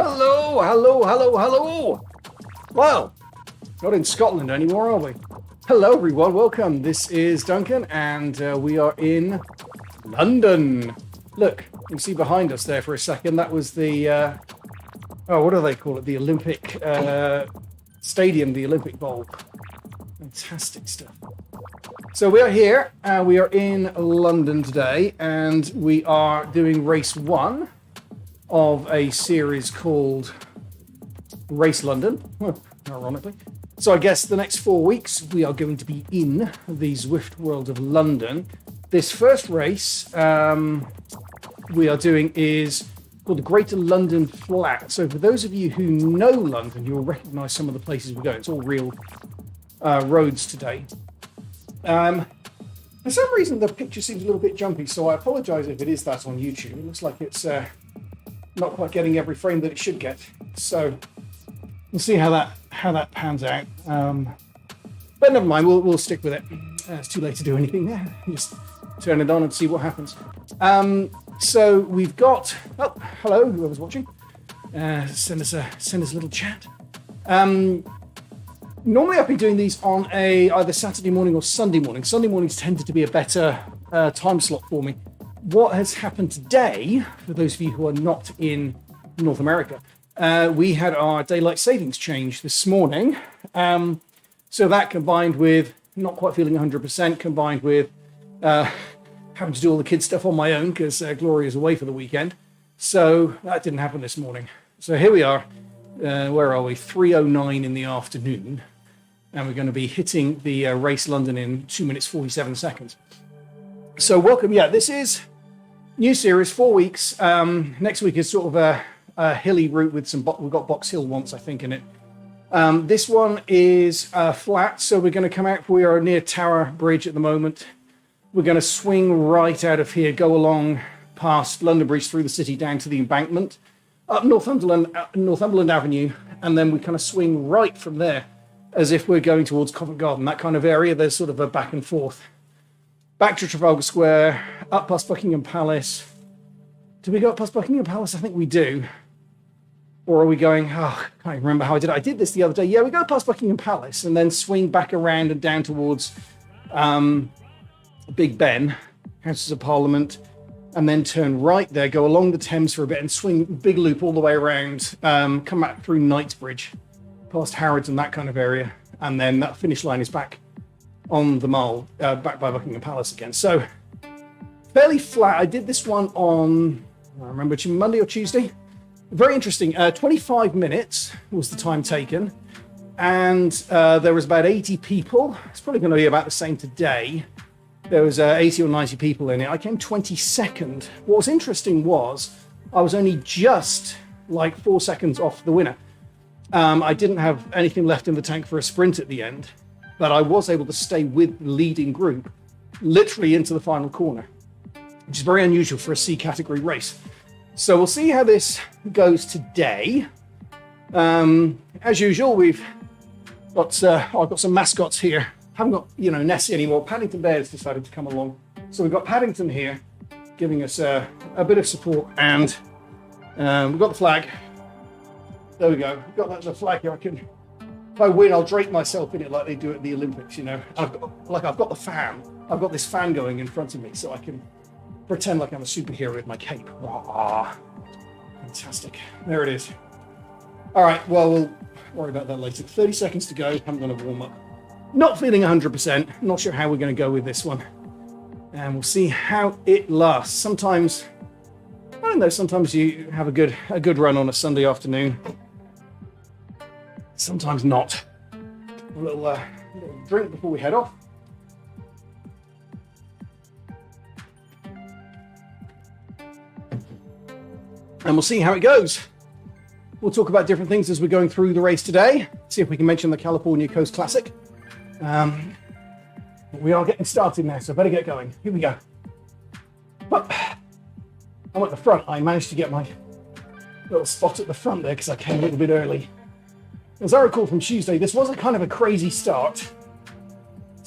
Hello, hello, hello, hello. Well, not in Scotland anymore, are we? Hello, everyone. Welcome. This is Duncan, and we are in London. Look, you can see behind us there for a second. That was the, what do they call it? The Olympic Stadium, the Olympic Bowl. Fantastic stuff. So we are here. We are in London today, and we are doing race one of a series called Race London, ironically. So I guess the next 4 weeks we are going to be in the Zwift world of London. This first race we are doing is called the Greater London Flat. So for those of you who know London, you'll recognise some of the places we go. It's all real roads today. For some reason the picture seems a little bit jumpy, so I apologise if it is that on YouTube. It looks like it's not quite getting every frame that it should get. So we'll see how that pans out. But never mind, we'll stick with it. It's too late to do anything there. Just turn it on and see what happens. So we've got, oh, hello, whoever's watching. Send us a little chat. Normally I've been doing these on either Saturday morning or Sunday morning. Sunday mornings tended to be a better time slot for me. What has happened today, for those of you who are not in North America, we had our daylight savings change this morning. So that combined with not quite feeling 100%, combined with having to do all the kids' stuff on my own because Gloria's away for the weekend. So that didn't happen this morning. So here we are. Where are we? 3:09 in the afternoon. And we're going to be hitting the Race London in 2 minutes, 47 seconds. So welcome. Yeah, this is new series, 4 weeks. Next week is sort of a hilly route with some, we've got Box Hill once, I think, in it. This one is flat. So we're going to come out, we are near Tower Bridge at the moment. We're going to swing right out of here, go along past London Bridge through the city down to the embankment, up Northumberland Avenue, and then we kind of swing right from there as if we're going towards Covent Garden, that kind of area. There's sort of a back and forth. Back to Trafalgar Square, up past Buckingham Palace. Do we go up past Buckingham Palace? I think we do. Or are we going, I can't remember how I did it. I did this the other day. Yeah, we go past Buckingham Palace and then swing back around and down towards Big Ben, Houses of Parliament, and then turn right there, go along the Thames for a bit and swing big loop all the way around, come back through Knightsbridge, past Harrods and that kind of area. And then that finish line is back on the Mall, back by Buckingham Palace again. So fairly flat. I did this one on, I remember, Monday or Tuesday. Very interesting. 25 minutes was the time taken. And there was about 80 people. It's probably going to be about the same today. There was 80 or 90 people in it. I came 22nd. What was interesting was I was only just like 4 seconds off the winner. I didn't have anything left in the tank for a sprint at the end, but I was able to stay with the leading group literally into the final corner, which is very unusual for a C category race. So we'll see how this goes today. As usual, we've got I've got some mascots here. Haven't got, Nessie anymore. Paddington Bear's decided to come along. So we've got Paddington here giving us a bit of support, and we've got the flag. There we go. We've got the flag here. If I win, I'll drape myself in it like they do at the Olympics, I've got the fan. I've got this fan going in front of me so I can pretend like I'm a superhero with my cape. Rah. Fantastic. There it is. All right, well, we'll worry about that later. 30 seconds to go. I'm going to warm up. Not feeling 100%. Not sure how we're going to go with this one. And we'll see how it lasts. Sometimes, I don't know, sometimes you have a good run on a Sunday afternoon. Sometimes not. A little drink before we head off. And we'll see how it goes. We'll talk about different things as we're going through the race today. See if we can mention the California Coast Classic. We are getting started now, so I better get going. Here we go. But I'm at the front. I managed to get my little spot at the front there because I came a little bit early. As I recall from Tuesday, this was a kind of a crazy start.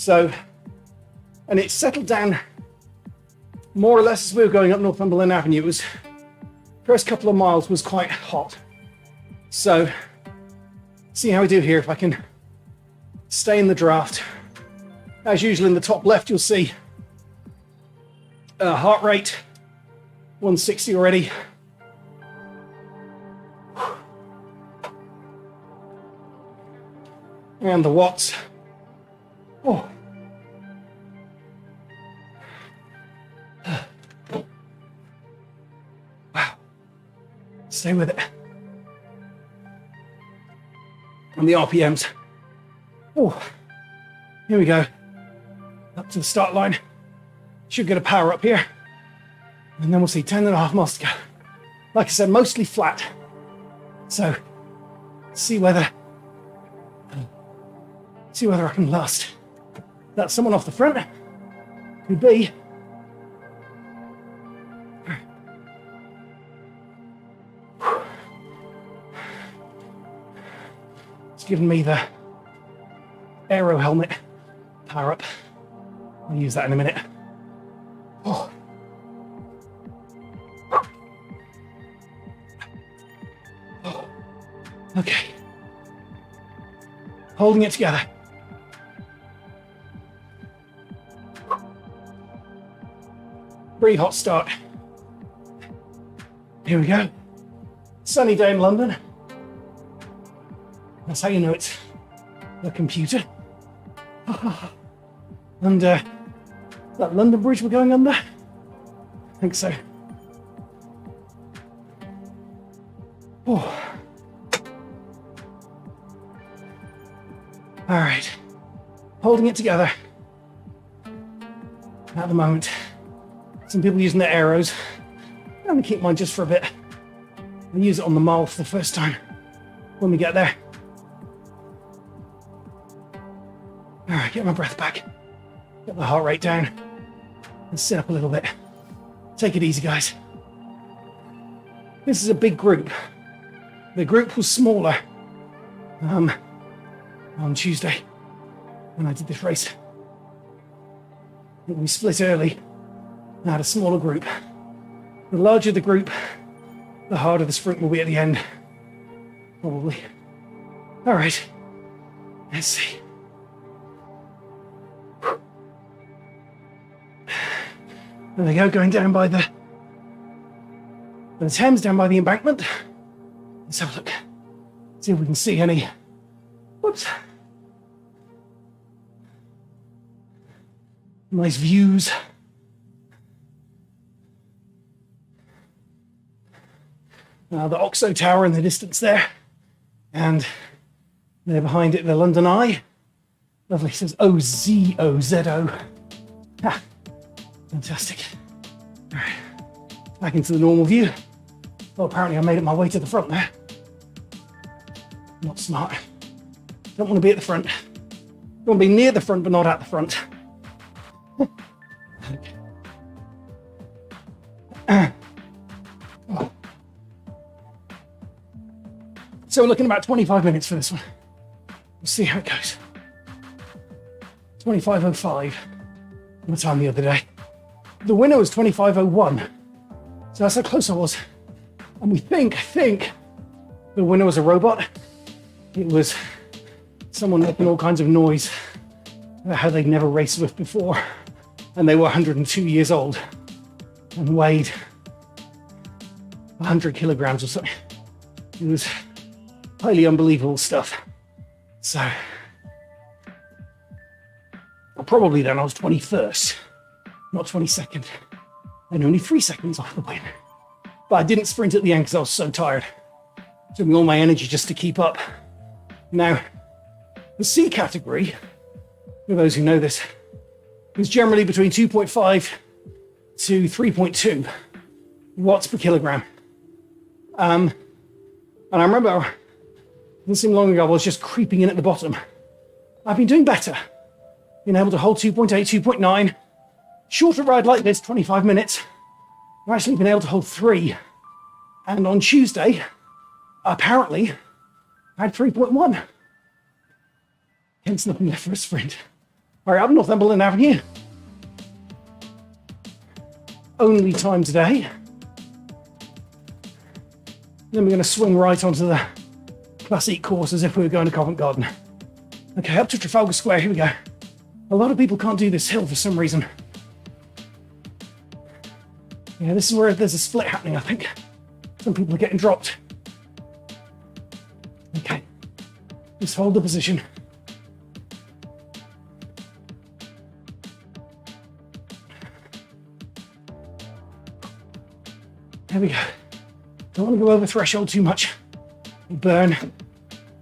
And it settled down more or less as we were going up Northumberland Avenue. It was, first couple of miles was quite hot. So, see how we do here. If I can stay in the draft. As usual, in the top left, you'll see heart rate, 160 already. And the watts. Oh. Wow. Stay with it. And the RPMs. Oh. Here we go. Up to the start line. Should get a power up here. And then we'll see 10.5 miles to go. Like I said, mostly flat. So, see whether I can last. That's someone off the front. Could be. It's given me the aero helmet power up. I'll use that in a minute. Oh. Oh. Okay. Holding it together. Pretty hot start. Here we go. Sunny day in London. That's how you know it's the computer. And that London Bridge we're going under? I think so. Oh. All right. Holding it together. At the moment. Some people using their arrows. I'm going to keep mine just for a bit. I'll use it on the mile for the first time when we get there. All right, get my breath back. Get the heart rate down. And sit up a little bit. Take it easy, guys. This is a big group. The group was smaller on Tuesday when I did this race. We split early. I had a smaller group. The larger the group, the harder the sprint will be at the end. Probably. All right. Let's see. There they go, going down by the Thames, down by the embankment. Let's have a look. See if we can see any. Whoops. Nice views. The Oxo Tower in the distance there. And there behind it, the London Eye. Lovely, it says O-Z-O-Z-O. Ah, fantastic. All right, back into the normal view. Well, apparently I made it my way to the front there. Not smart. Don't want to be at the front. Don't want to be near the front, but not at the front. So we're looking at about 25 minutes for this one. We'll see how it goes. 25:05. My time the other day. The winner was 25:01. So that's how close I was. And I think the winner was a robot. It was someone making all kinds of noise about how they'd never raced Zwift before. And they were 102 years old and weighed 100 kilograms or something. It was highly unbelievable stuff. So, probably then I was 21st, not 22nd, and only 3 seconds off the win. But I didn't sprint at the end because I was so tired. It took me all my energy just to keep up. Now, the C category, for those who know this, is generally between 2.5 to 3.2 watts per kilogram. And I remember, it didn't seem long ago, I was just creeping in at the bottom. I've been doing better. Been able to hold 2.8, 2.9. Shorter ride like this, 25 minutes. I've actually been able to hold 3. And on Tuesday, apparently, I had 3.1. Hence nothing left for a sprint. All right, up Northumberland Avenue. Only time today. Then we're going to swing right onto the classic course as if we were going to Covent Garden. Okay, up to Trafalgar Square, here we go. A lot of people can't do this hill for some reason. Yeah, this is where there's a split happening, I think. Some people are getting dropped. Okay, just hold the position. There we go. Don't want to go over threshold too much. Burn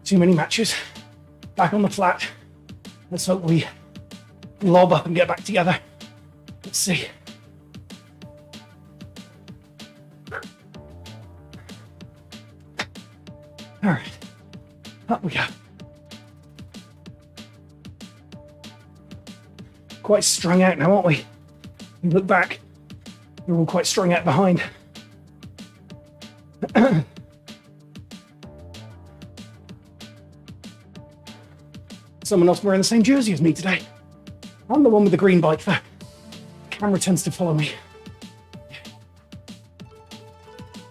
too many matches. Back on the flat. Let's hope we lob up and get back together. Let's see. All right, up we go. Quite strung out now, aren't we? You look back, we're all quite strung out behind. Someone else wearing the same jersey as me today. I'm the one with the green bike. The camera tends to follow me.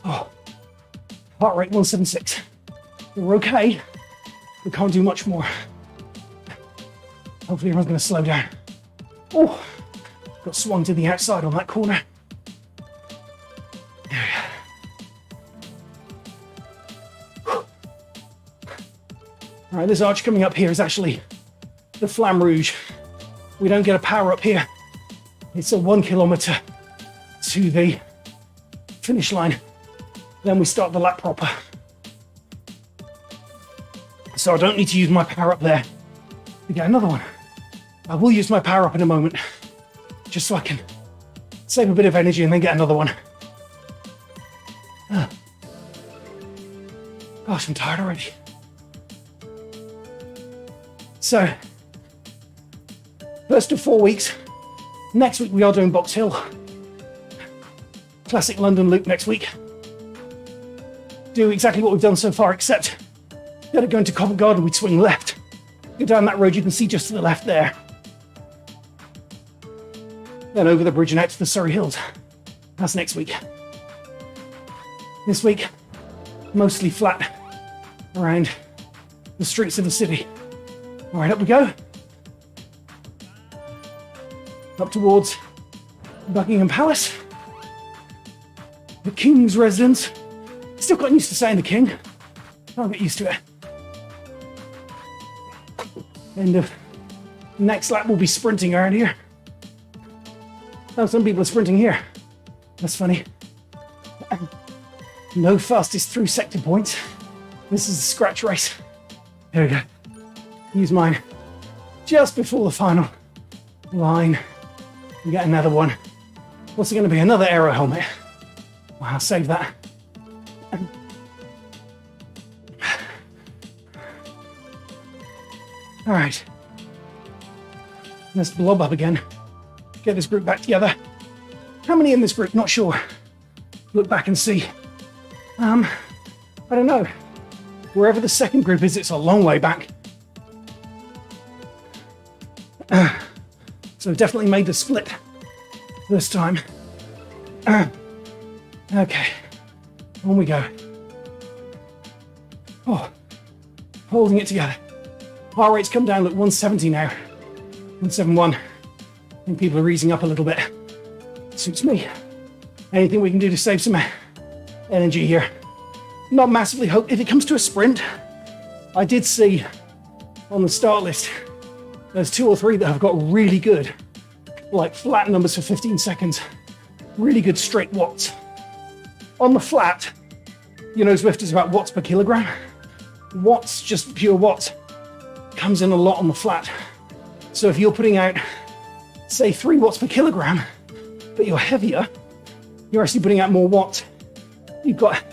Oh, heart rate 176. We're okay. We can't do much more. Hopefully everyone's going to slow down. Oh, got swung to the outside on that corner. There we go. All right, this arch coming up here is actually the Flamme Rouge. We don't get a power up here. It's a 1 kilometer to the finish line. Then we start the lap proper. So I don't need to use my power up there to get another one. I will use my power up in a moment, just so I can save a bit of energy and then get another one. Gosh, I'm tired already. So, first of 4 weeks. Next week we are doing Box Hill. Classic London loop next week. Do exactly what we've done so far, except instead of going to Covent Garden, we'd swing left. Go down that road you can see just to the left there. Then over the bridge and out to the Surrey Hills. That's next week. This week, mostly flat around the streets of the city. All right, up we go. Up towards Buckingham Palace. The King's residence. Still got used to saying the King. I'll get used to it. End of next lap, we'll be sprinting around here. Oh, some people are sprinting here. That's funny. No fastest through sector points. This is a scratch race. There we go. Use mine just before the final line. And get another one. What's it going to be? Another aero helmet. Wow, I'll save that. All right. Let's blob up again. Get this group back together. How many in this group? Not sure. Look back and see. I don't know. Wherever the second group is, it's a long way back. So definitely made the split this time. Okay, on we go. Oh, holding it together. Heart rate's come down, look, 170 now. 171. I think people are easing up a little bit. Suits me. Anything we can do to save some energy here. Not massively hope. If it comes to a sprint, I did see on the start list, there's 2 or 3 that have got really good, like flat numbers for 15 seconds. Really good straight watts. On the flat, you know, Zwift is about watts per kilogram. Watts, just pure watts, comes in a lot on the flat. So if you're putting out, say 3 watts per kilogram, but you're heavier, you're actually putting out more watts. You've got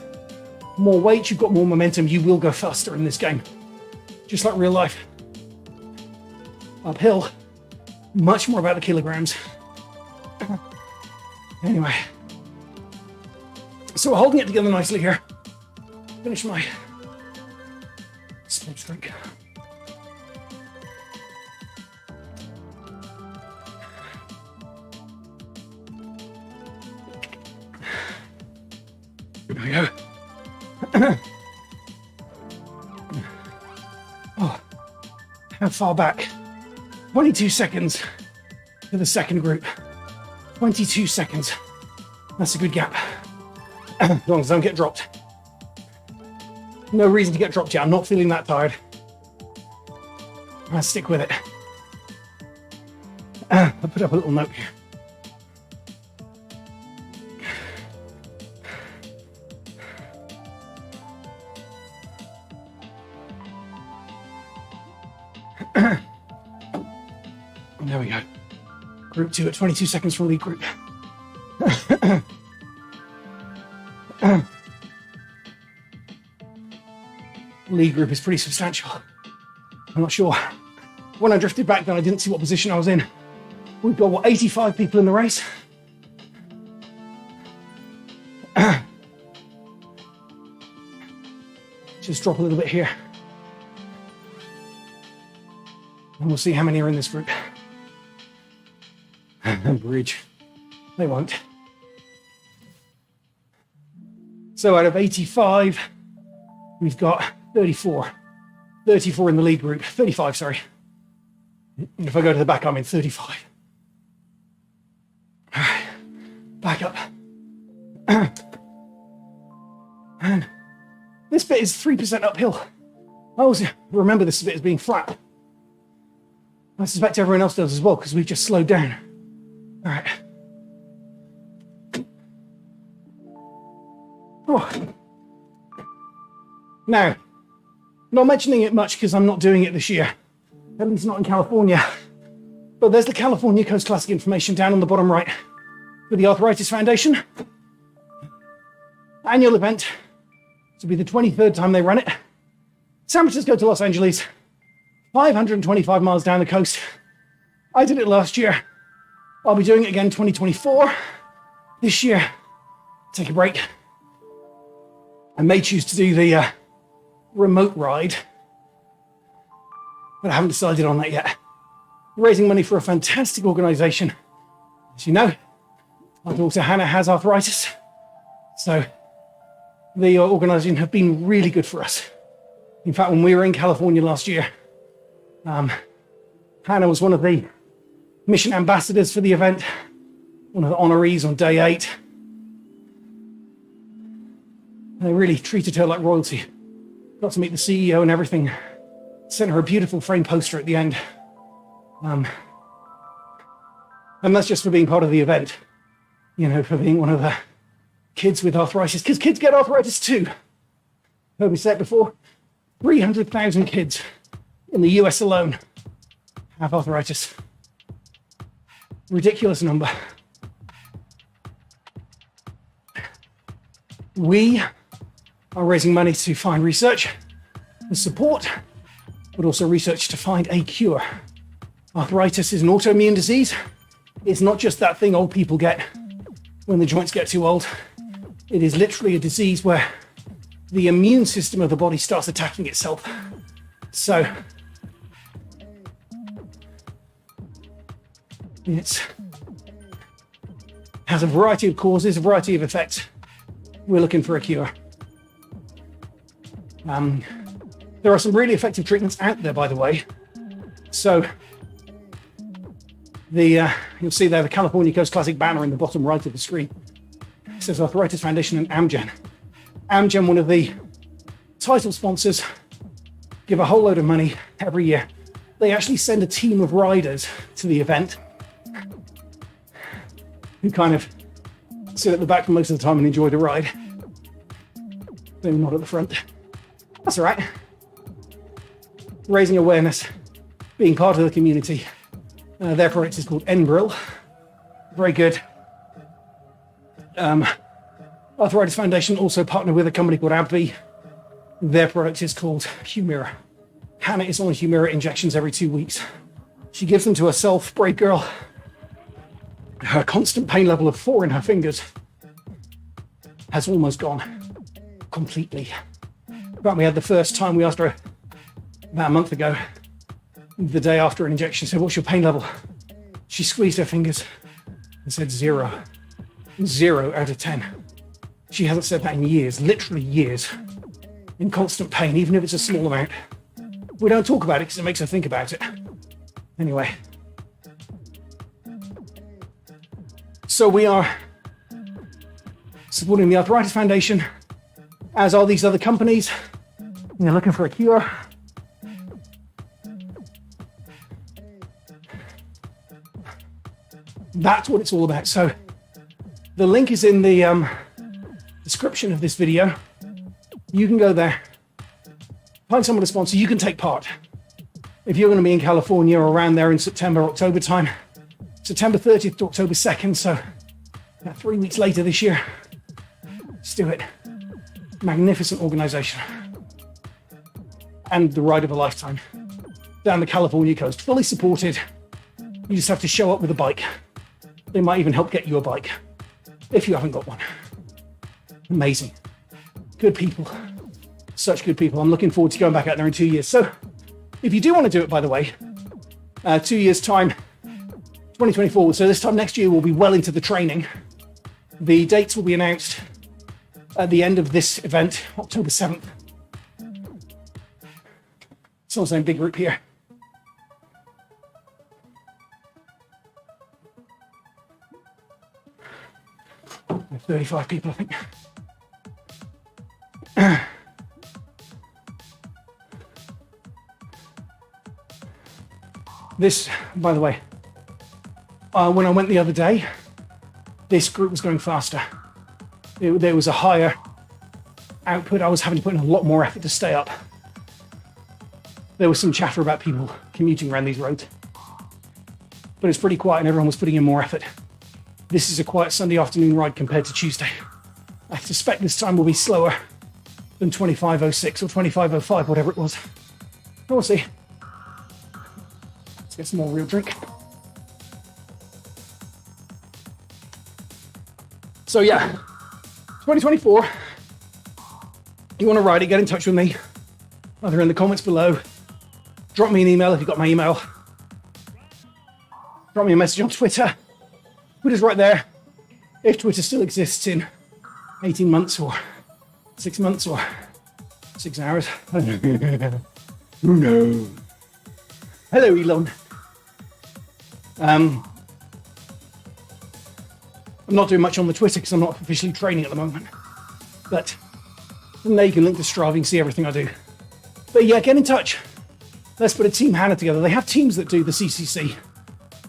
more weight, you've got more momentum, you will go faster in this game. Just like real life. Uphill, much more about the kilograms. Anyway, so we're holding it together nicely here. Finish my sports drink. There we go. How far back? 22 seconds for the second group. 22 seconds. That's a good gap. As long as I don't get dropped. No reason to get dropped yet. I'm not feeling that tired. I'll stick with it. I'll put up a little note here. There we go. Group 2 at 22 seconds from lead group. Lead group is pretty substantial. I'm not sure. When I drifted back then, I didn't see what position I was in. We've got, what, 85 people in the race? Just drop a little bit here. And we'll see how many are in this group. Bridge. They won't. So out of 85, we've got 34. 34 in the lead group. 35, sorry. And if I go to the back, I'm in 35. All right. Back up. And this bit is 3% uphill. I always remember this bit as being flat. I suspect everyone else does as well, because we've just slowed down. All right. Oh. Now, not mentioning it much because I'm not doing it this year, at least not in California. But there's the California Coast Classic information down on the bottom right for the Arthritis Foundation. Annual event. This will be the 23rd time they run it. San Francisco to Los Angeles. 525 miles down the coast. I did it last year. I'll be doing it again 2024. This year, take a break. I may choose to do the remote ride, but I haven't decided on that yet. Raising money for a fantastic organization. As you know, my daughter Hannah has arthritis, so the organization have been really good for us. In fact, when we were in California last year, Hannah was one of the mission ambassadors for the event, one of the honorees on day 8. They really treated her like royalty. Got to meet the CEO and everything. Sent her a beautiful framed poster at the end. And that's just for being part of the event. You know, for being one of the kids with arthritis. Because kids get arthritis too. Heard me say it before. 300,000 kids in the US alone have arthritis. Ridiculous number. We are raising money to find research and support, but also research to find a cure. Arthritis is an autoimmune disease. It's not just that thing old people get when the joints get too old. It is literally a disease where the immune system of the body starts attacking itself. So it has a variety of causes, a variety of effects. We're looking for a cure. There are some really effective treatments out there, by the way. So you'll see there the California Coast Classic banner in the bottom right of the screen. It says Arthritis Foundation and Amgen. Amgen, one of the title sponsors, give a whole load of money every year. They actually send a team of riders to the event who kind of sit at the back for most of the time and enjoy the ride. They're not at the front. That's all right. Raising awareness, being part of the community. Their product is called Enbril. Very good. Arthritis Foundation also partner with a company called AbbVie. Their product is called Humira. Hannah is on Humira injections every 2 weeks. She gives them to herself, brave girl. Her constant pain level of 4 in her fingers has almost gone completely. But we had the first time, we asked her about a month ago, the day after an injection, said, "What's your pain level?" She squeezed her fingers and said 0. 0 out of 10. She hasn't said that in years, literally years, in constant pain, even if it's a small amount. we don't talk about it because it makes her think about it. Anyway. So we are supporting the Arthritis Foundation, as are these other companies. They're looking for a cure. That's what it's all about. So the link is in the description of this video. You can go there, find someone to sponsor. You can take part. If you're going to be in California or around there in September, October time, September 30th to October 2nd, so about 3 weeks later this year, let's do it. Magnificent organization. And the ride of a lifetime. Down the California coast, fully supported. You just have to show up with a bike. They might even help get you a bike, if you haven't got one. Amazing. Good people. Such good people. I'm looking forward to going back out there in 2 years. So, if you do want to do it, by the way, 2 years' time, 2024, so this time next year we'll be well into the training. The dates will be announced at the end of this event, October 7th. It's also in big group here. We have 35 people, I think. This, by the way, when I went the other day, this group was going faster. There was a higher output. I was having to put in a lot more effort to stay up. There was some chatter about people commuting around these roads. But it's pretty quiet and everyone was putting in more effort. This is a quiet Sunday afternoon ride compared to Tuesday. I suspect this time will be slower than 25:06 or 25:05, whatever it was. We'll see. Let's get some more real drink. So yeah, 2024. You want to ride it, get in touch with me. Either in the comments below. Drop me an email if you've got my email. Drop me a message on Twitter. Twitter's right there. If Twitter still exists in 18 months or 6 months or 6 hours. I don't know. Who knows? Hello, Elon. I'm not doing much on the Twitter because I'm not officially training at the moment. But from there you can link to Strava and see everything I do. But yeah, get in touch. Let's put a Team Hannah together. They have teams that do the CCC,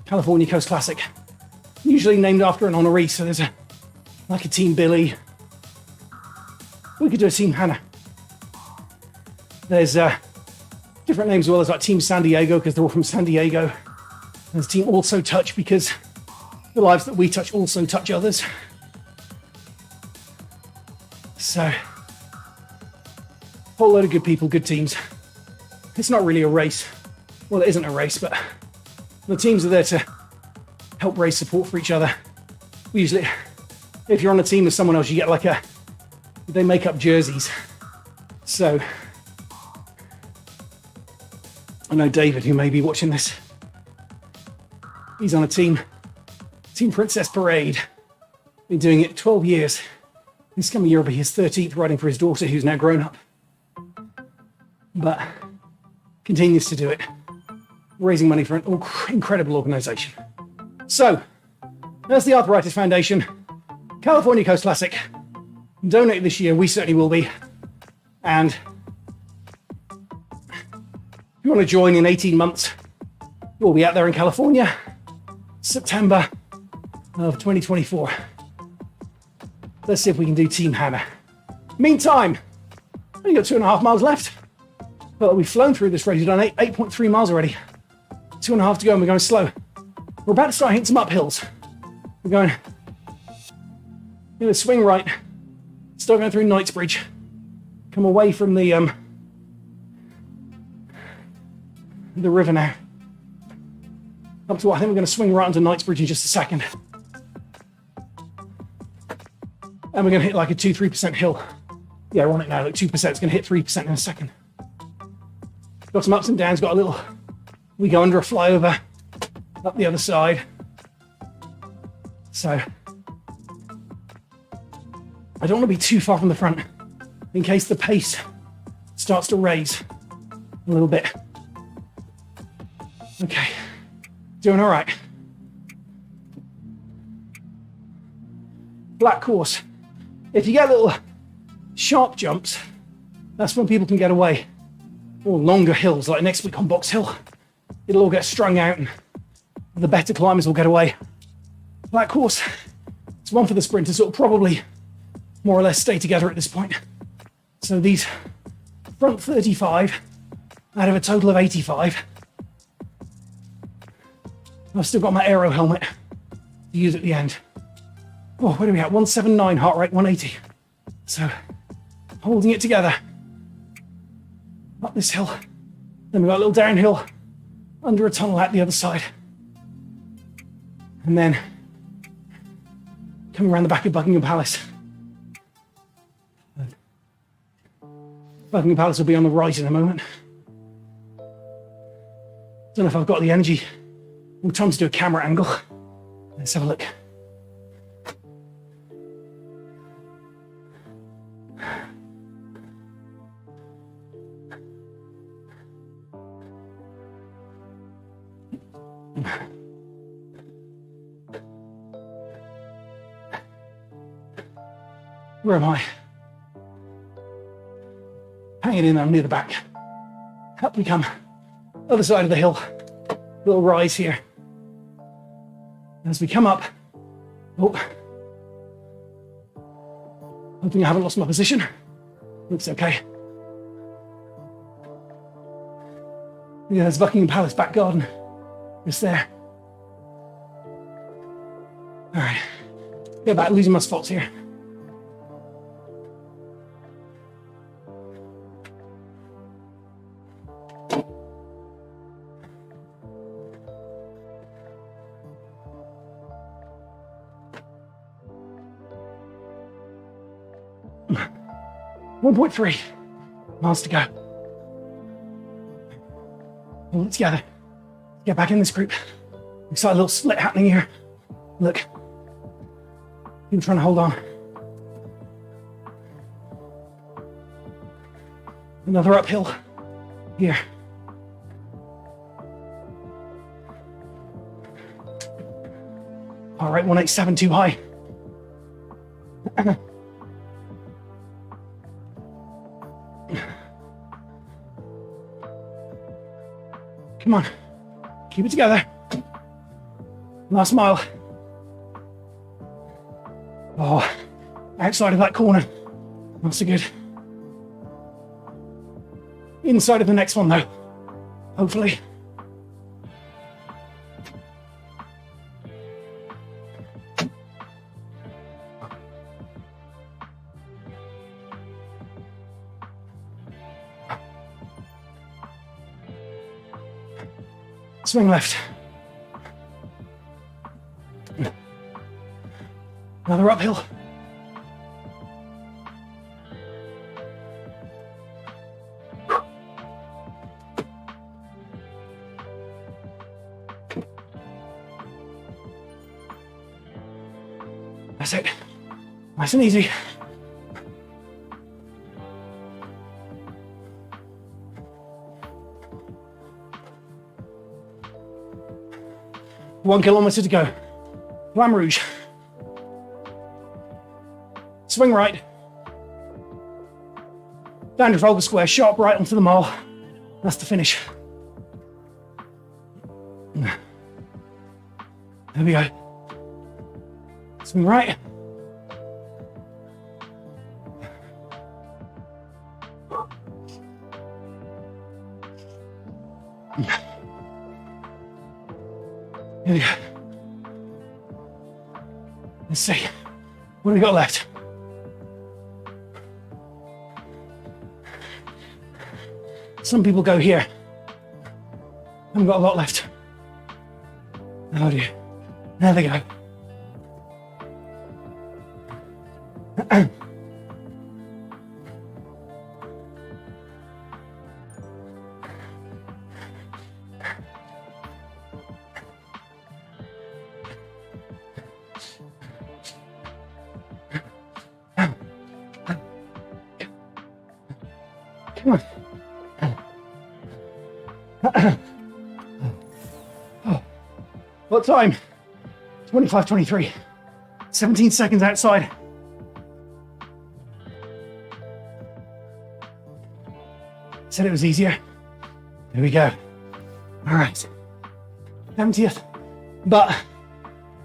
California Coast Classic. Usually named after an honoree, so there's like a Team Billy. We could do a Team Hannah. There's different names as well. There's like Team San Diego because they're all from San Diego. There's Team Also Touch because the lives that we touch also touch others. So, whole load of good people, good teams. It's not really a race. Well, it isn't a race, but the teams are there to help raise support for each other. Usually, if you're on a team with someone else, you get like they make up jerseys. So, I know David, who may be watching this. He's on a team, Team Princess Parade. Been doing it 12 years. This coming year will be his 13th, riding for his daughter, who's now grown up. But continues to do it, raising money for an incredible organization. So, that's the Arthritis Foundation, California Coast Classic. Donate this year, we certainly will be. And if you want to join in 18 months, we'll be out there in California, September of 2024. Let's see if we can do Team Hannah. Meantime, only got 2.5 miles left. But we've flown through this race. We've done 8.3 miles already. 2.5 to go and we're going slow. We're about to start hitting some uphills. We're going swing right, start going through Knightsbridge, come away from the river now. Up to what I think we're going to swing right onto Knightsbridge in just a second. And we're going to hit like a 2-3% hill. Yeah, we're on it now, like 2%. It's going to hit 3% in a second. Got some ups and downs, we go under a flyover, up the other side. So, I don't want to be too far from the front in case the pace starts to raise. a little bit. Okay, doing all right. Flat course. If you get little sharp jumps, that's when people can get away. Or longer hills, like next week on Box Hill, it'll all get strung out and the better climbers will get away. Flat course, it's one for the sprinters. It'll probably more or less stay together at this point. So these front 35 out of a total of 85. I've still got my aero helmet to use at the end. Oh, where are we at? 179 heart rate, 180. So holding it together up this hill. Then we've got a little downhill under a tunnel at the other side. And then coming around the back of Buckingham Palace. Buckingham Palace will be on the right in a moment. Don't know if I've got the energy or time to do a camera angle. Let's have a look. Where am I? Hanging in there near the back. Up we come. Other side of the hill. Little rise here. As we come up, oh, hoping I haven't lost my position. Looks okay. Yeah, there's Buckingham Palace back garden. Just there. All right, get back, losing my spots here. .3 miles to go. Hold it together. Get back in this group. Looks like a little split happening here. Look. People trying to hold on. Another uphill here. All right, 187 too high. Come on, keep it together. Last mile. Oh, outside of that corner. Not so good. Inside of the next one though, hopefully. Swing left. Another uphill. That's it. Nice and easy. One kilometer to go. Flamme Rouge. Swing right. Down Trafalgar Square, sharp right onto the mile. That's the finish. There we go. Swing right. Here we go. Let's see. What have we got left? Some people go here. Haven't got a lot left. Oh dear. There they go. Come on. Oh, what time? 25:23. 17 seconds outside. Said it was easier. Here we go. All right. 70th. But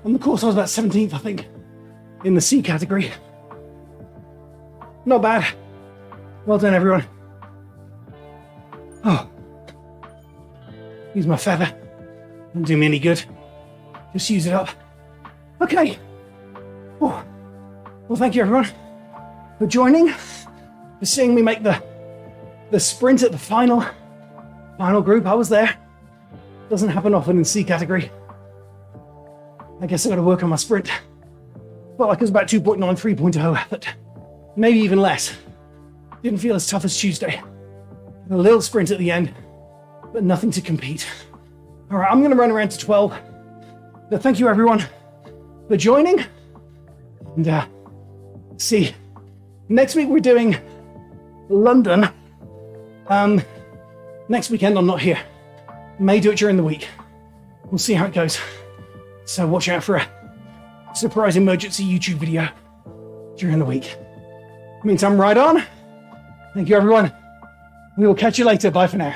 on the course, I was about 17th, I think, in the C category. Not bad. Well done, everyone. Oh. Use my feather. Won't do me any good. Just use it up. Okay. Oh. Well, thank you, everyone, for joining, for seeing me make the sprint at the final group. I was there. Doesn't happen often in C category. I guess I got to work on my sprint. Felt like it was about 2.9, 3.0 effort. Maybe even less. Didn't feel as tough as Tuesday. A little sprint at the end, but nothing to compete. All right, I'm going to run around to 12. But thank you, everyone, for joining. And see, next week we're doing London. Next weekend I'm not here. May do it during the week. We'll see how it goes. So watch out for a surprise emergency YouTube video during the week. Meantime, ride on. Thank you, everyone. We will catch you later. Bye for now.